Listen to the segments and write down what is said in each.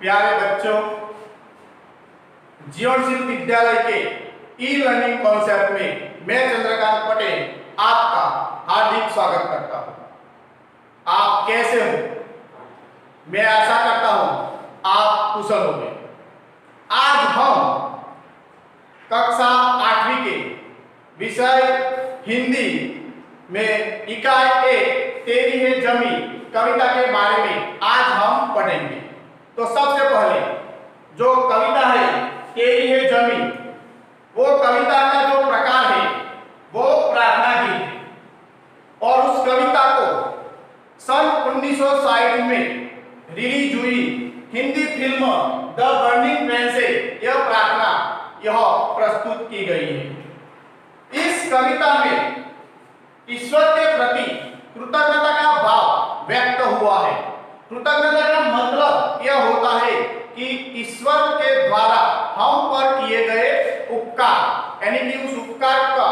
प्यारे बच्चों, जीवनशील विद्यालय के ई लर्निंग कॉन्सेप्ट में मैं चंद्रकांत पटेल आपका हार्दिक स्वागत करता हूं। आप कैसे हो? मैं आशा करता हूं आप कुशल होंगे। आज हम कक्षा 8वीं के विषय हिंदी में इकाई 1 तेरी है जमी कविता के बारे में आज हम पढ़ेंगे। तो सबसे पहले जो कविता है तेरी है जमी, वो कविता का जो प्रकार है वो प्रार्थना गीत है और उस कविता को सन 1960 में रिलीज हुई Hindi film the burning man से यह प्रार्थना प्रस्तुत की गई है। इस कविता में ईश्वर के प्रति कृतज्ञता का भाव व्यक्त हुआ है। कृतज्ञता का मतलब यह होता है कि ईश्वर के द्वारा हम पर किए गए उपकार, यानी कि उस उपकार का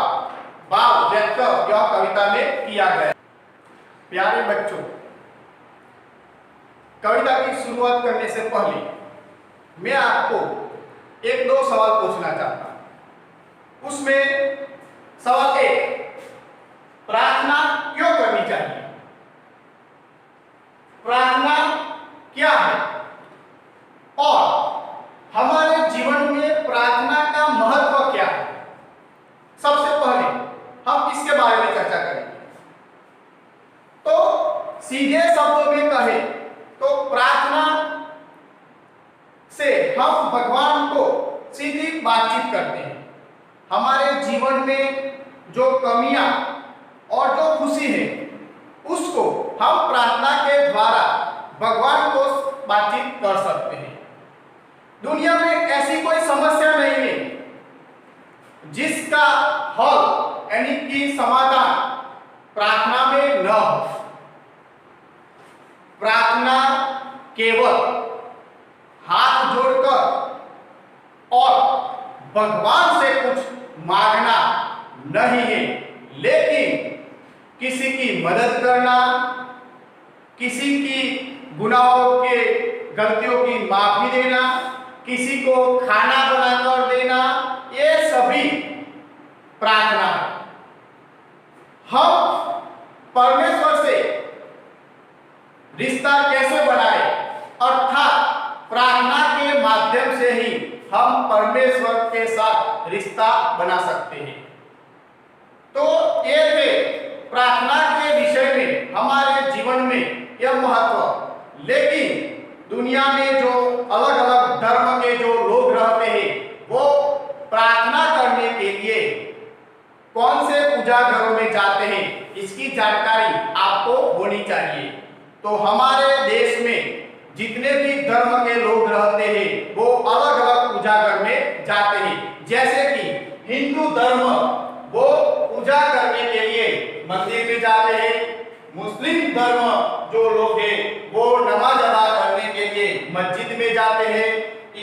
भाव व्यक्त यह कविता में किया गया। प्यारे बच्चों, कविता की शुरुआत करने से पहले मैं आपको 1-2 सवाल पूछना चाहता हूं। उसमें सवाल 1, प्रार्थना क्यों करनी चाहिए? प्रार्थना क्या है और हमारे जीवन में प्रार्थना का महत्व क्या है? सबसे पहले हम इसके बारे में चर्चा करेंगे। तो सीधे शब्दों में कहें तो प्रार्थना से हम भगवान को सीधी बातचीत करते हैं। हमारे जीवन में जो कमियां और जो खुशी है उसको हम प्रार्थना के द्वारा भगवान को बातचीत कर सकते हैं। दुनिया में ऐसी कोई समस्या नहीं है जिसका हल यानी कि समाधान प्रार्थना में न हो। प्रार्थना केवल हाथ जोड़कर और भगवान से कुछ मांगना नहीं है, लेकिन किसी की मदद करना, किसी की गुनाहों के गलतियों की माफी देना, किसी को खाना बनाकर देना, ये सभी प्रार्थना है। हम परमेश्वर से रिश्ता कैसे बनाए? अर्थात प्रार्थना के माध्यम से ही हम परमेश्वर के साथ रिश्ता बना सकते हैं। तो ये थे प्रार्थना के विषय में हमारे जीवन में यह महत्व। लेकिन दुनिया में जो अलग अलग धर्म के जो लोग रहते हैं वो प्रार्थना करने के लिए कौन से पूजा घरों में जाते हैं, इसकी जानकारी आपको होनी चाहिए। तो हमारे देश में जितने भी धर्म के लोग रहते हैं वो अलग अलग पूजा घर में जाते हैं। जैसे कि हिंदू धर्म वो पूजा करने के लिए मंदिर में जाते हैं। मुस्लिम धर्म जो लोग हैं वो नमाज अदा करने के लिए मस्जिद में जाते हैं।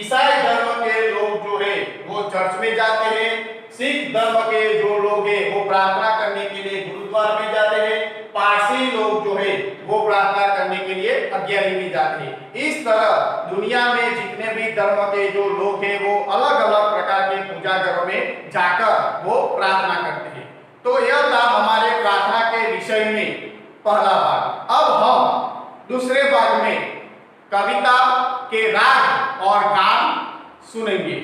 ईसाई धर्म के लोग जो है वो चर्च में जाते हैं। सिख धर्म के जो लोग हैं वो प्रार्थना करने के लिए गुरुद्वारा में जाते हैं। पारसी लोग जो है वो प्रार्थना करने के लिए अज्ञानी में जाते हैं। इस तरह दुनिया में जितने भी धर्म के जो लोग हैं वो अलग अलग प्रकार के पूजा घरों में जाकर वो प्रार्थना करते हैं। तो यह था हमारे प्रार्थना के विषय में पहला भाग। अब हम दूसरे भाग में कविता के राग और गान सुनेंगे।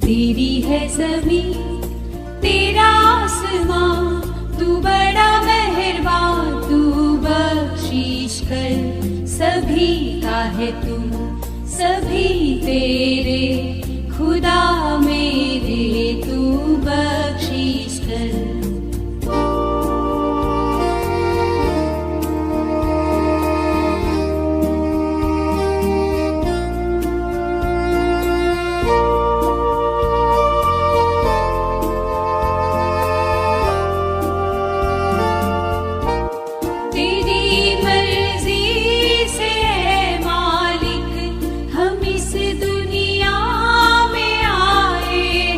तेरी है ज़मीं तेरा आसमां, तू बड़ा मेहरबान, तू बख्शीश कर सभी का है तू, सभी तेरे खुदा मेरे, तू बख्शीश कर। दुनिया में आए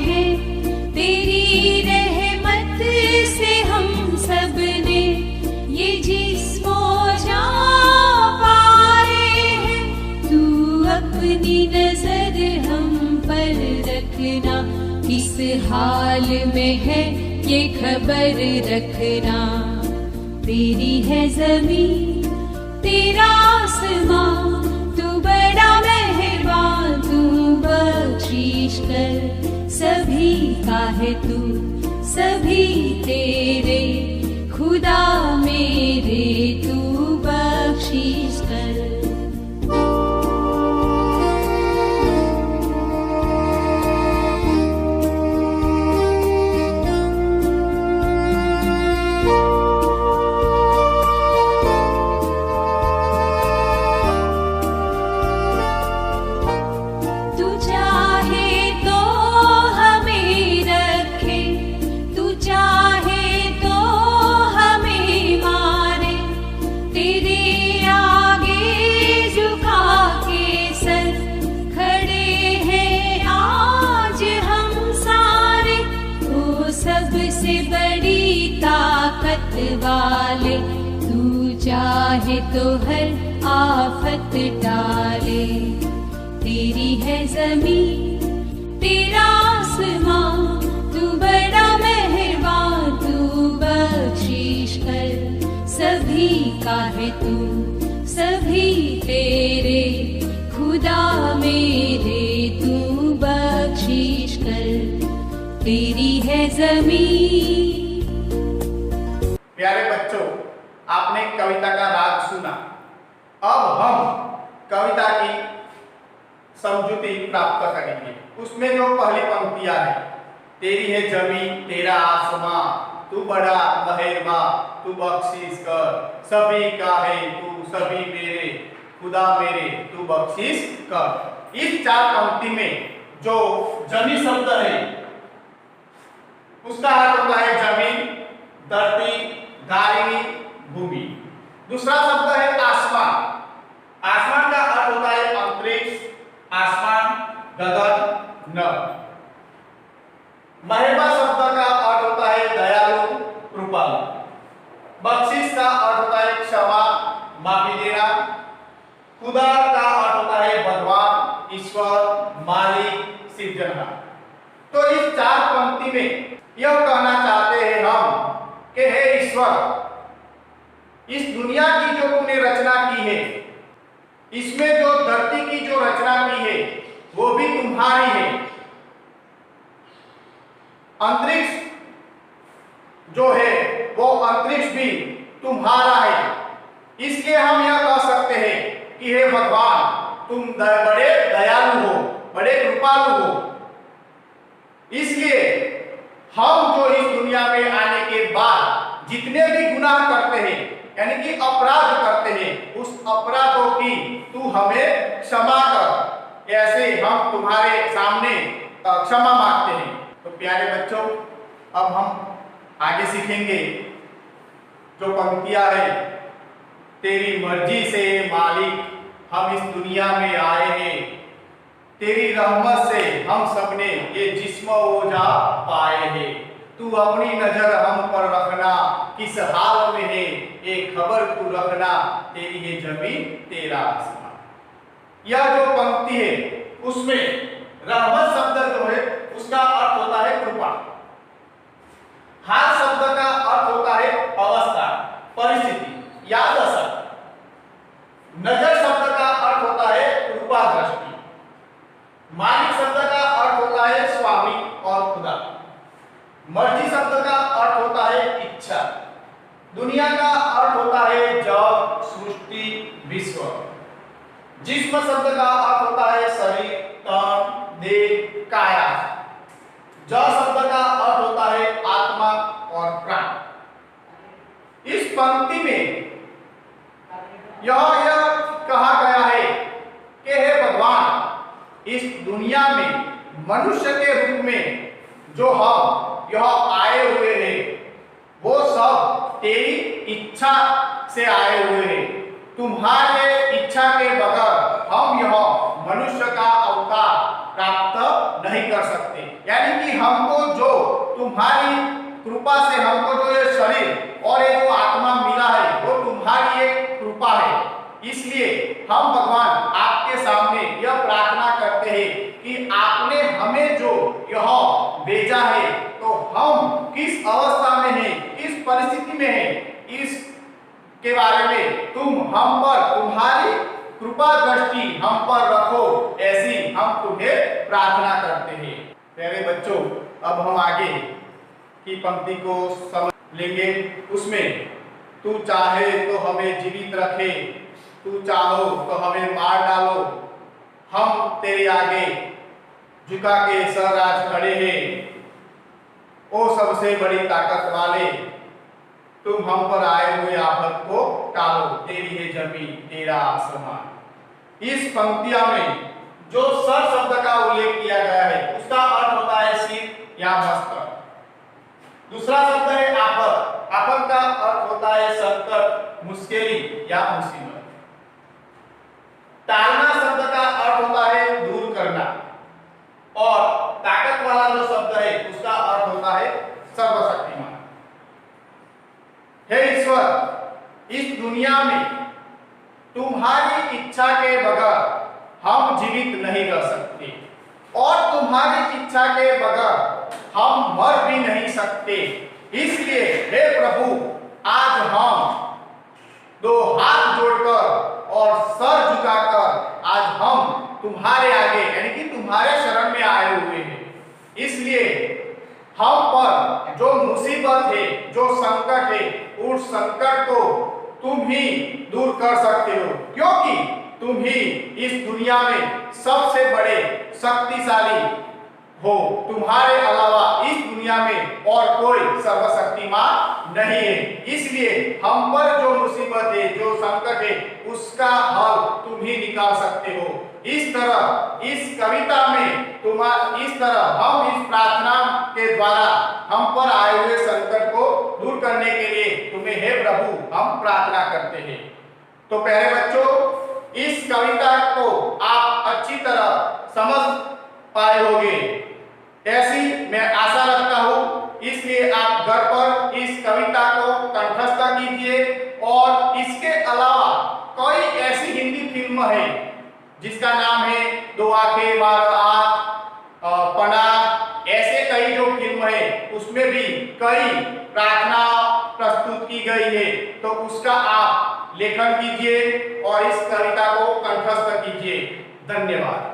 किस हाल में है ये खबर रखना। तेरी है जमीन तेरा आसमां, तू बड़ा मेहरबान, तू बख्शीश कर सभी का है तू, सभी तेरे खुदा मेरे, तू बख्शीश कर। वाले तू चाहे तो हर आफत टाले। तेरी है जमीन तेरा आसमां, तू बड़ा मेहरबान, तू बख्शीश कर सभी का है तू, सभी तेरे खुदा मेरे, तू बख्शीश कर। तेरी है जमीन। प्यारे बच्चों, आपने कविता का राग सुना। अब हम कविता की समझूती प्राप्त करेंगे। उसमें जो पहली पंक्तियां हैं, तेरी है जमीन तेरा आसमां, तू बड़ा मेहरबान, तू बख्शीश कर सभी का है तू, सभी मेरे खुदा मेरे, तू बख्शीश कर। इस चार पंक्ति में जो जमी शब्द है उसका अर्थ होता है जमीन, धरती, धारिणी, भूमि। दूसरा शब्द है आसमान। आसमान का अर्थ होता है अंतरिक्ष, आसमान, गगन, नभ। मेहरबान शब्द का अर्थ होता है दयालु, कृपालु। बख्शीश का अर्थ होता है क्षमा, माफी देना। खुदा का अर्थ होता है भगवान, ईश्वर, मालिक, सृजनहार। तो इस चार पंक्ति में यह कहना चाहते हैं हम कि हे ईश्वर, इस दुनिया की जो तूने रचना की है, इसमें जो धरती की जो रचना की है वो भी तुम्हारी है। अंतरिक्ष जो है वो अंतरिक्ष भी तुम्हारा है। इसलिए हम यह कह सकते हैं कि हे भगवान, तुम बड़े दयालु हो, बड़े कृपालु हो। इसलिए हम जो इस दुनिया में आने के बाद जितने भी गुनाह करते हैं, यानी कि अपराध करते हैं, उस अपराधों की तू हमें क्षमा कर। ऐसे हम तुम्हारे सामने क्षमा मांगते हैं। तो प्यारे बच्चों, अब हम आगे सीखेंगे जो पंक्तियां है, तेरी मर्जी से मालिक हम इस दुनिया में आए हैं, तेरी रहमत से हम सबने ये जिस्म ओझा पाए हैं। तू अपनी नजर हम पर रखना, किस हाल में है ये खबर तू रखना, तेरी है जमीन तेरा आसमान। यह जो पंक्ति है उसमें रहमत शब्द जो है उसका अर्थ होता है कृपा। हाल शब्द का अर्थ होता है अवस्था, परिस्थिति या दशा। नजर शब्द का अर्थ होता है कृपा दृष्टि। मालिक शब्द का अर्थ होता है स्वामी और खुदा। मर्जी शब्द का अर्थ होता है इच्छा। दुनिया का अर्थ होता है जग, सृष्टि, विश्व। जिस्म शब्द का अर्थ होता है शरीर, तन, देह, काया। ज शब्द का अर्थ होता है आत्मा और प्राण। इस पंक्ति में यह कहा गया है कि हे भगवान, इस दुनिया में मनुष्य के रूप में जो हम यह आए हुए हैं वो सब तेरी इच्छा से आए हुए हैं। तुम्हारे इच्छा के बगैर हम यह मनुष्य का अवतार प्राप्त नहीं कर सकते। यानी कि हमको जो तुम्हारी कृपा से हमको जो ये शरीर और ये जो आत्मा मिला है वो तुम्हारी एक कृपा है। इसलिए हम भगवान आपके सामने यह प्रार्थना करते हैं कि आपने हमें जो यह भेजा हम किस अवस्था में हैं, किस परिस्थिति में हैं, इस के बारे में तुम हम पर तुम्हारी कृपा दृष्टि हम पर रखो, ऐसी हम तुम्हें प्रार्थना करते हैं। प्यारे बच्चों, अब हम आगे की पंक्ति को समझ लेंगे। उसमें तू चाहे तो हमें जीवित रखे, तू चाहो तो हमें मार डालो, हम तेरे आगे झुका के सर आज खड़े हैं। ओ सबसे बड़ी ताकत वाले, तुम हम पर आए हुए आफत को टालो, तेरी है जमीन तेरा आसमान। इस पंक्तियों में जो सर शब्द का उल्लेख किया गया है उसका अर्थ होता है सिर या मस्तक। दूसरा शब्द है आफत, आफत का अर्थ होता है संकट, मुश्किल या मुसीबत। टालना शब्द का अर्थ होता है दूर करना, और ताकत वाला जो शब्द है उसका अर्थ होता है सर्वशक्तिमान। हे ईश्वर, इस दुनिया में तुम्हारी इच्छा के बगैर हम जीवित नहीं रह सकते, और तुम्हारी इच्छा के बगैर हम मर भी नहीं सकते। इसलिए हे प्रभु, आज हम दो हाथ जोड़कर और सर झुकाकर आज हम तुम्हारे आगे यानी कि तुम्हारे शरण में आए हुए हैं। इसलिए हम पर जो मुसीबत है, जो संकट है, उस संकट को तुम ही दूर कर सकते हो, क्योंकि तुम ही इस दुनिया में सबसे बड़े शक्तिशाली हो। तुम्हारे अलावा इस दुनिया में और कोई सर्वशक्तिमान नहीं है। इसलिए हम पर जो मुसीबत है, जो संकट है, उसका हल तुम ही निकाल सकते हो। इस तरह इस कविता में इस तरह हम इस प्रार्थना के द्वारा हम पर आए हुए संकट को दूर करने के लिए तुम्हें हे प्रभु हम प्रार्थना करते हैं। तो प्यारे बच्चों, इस कविता को आप अच्छी तरह समझ पाए होंगे, ऐसी मैं आशा रखता हूं। इसलिए आप घर पर इस कविता को कंठस्थ कीजिए, और इसके अलावा कोई ऐसी हिंदी फिल्म है जिसका नाम है दो आंखें बारह आंख, पना, ऐसे कई जो फिल्म है उसमें भी कई प्रार्थना प्रस्तुत की गई है। तो उसका आप लेखन कीजिए और इस कविता को कंठस्थ कीजिए। धन्यवाद।